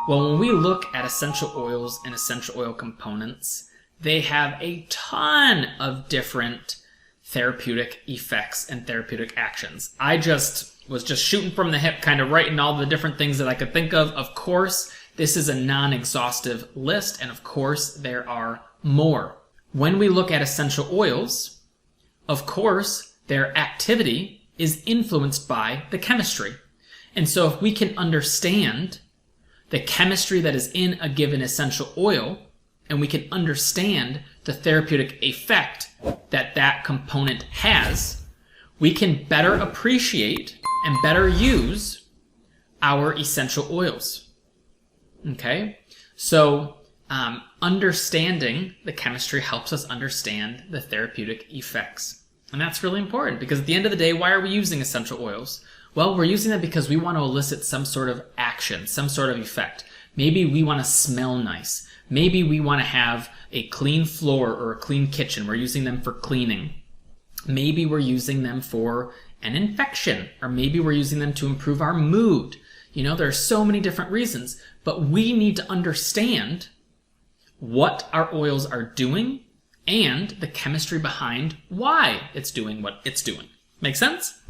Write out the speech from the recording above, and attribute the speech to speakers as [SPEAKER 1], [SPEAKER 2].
[SPEAKER 1] Well, when we look at essential oils and essential oil components, they have a ton of different therapeutic effects and therapeutic actions. I was just shooting from the hip, kind of writing all the different things that I could think of. Of course, this is a non-exhaustive list, and of course, there are more. When we look at essential oils, of course, their activity is influenced by the chemistry. And so if we can understand the chemistry that is in a given essential oil, and we can understand the therapeutic effect that that component has, we can better appreciate and better use our essential oils. Okay? So understanding the chemistry helps us understand the therapeutic effects. And that's really important because at the end of the day, why are we using essential oils? Well, we're using them because we want to elicit some sort of action, some sort of effect. Maybe we want to smell nice. Maybe we want to have a clean floor or a clean kitchen. We're using them for cleaning. Maybe we're using them for an infection, or maybe we're using them to improve our mood. You know, there are so many different reasons, but we need to understand what our oils are doing and the chemistry behind why it's doing what it's doing. Make sense?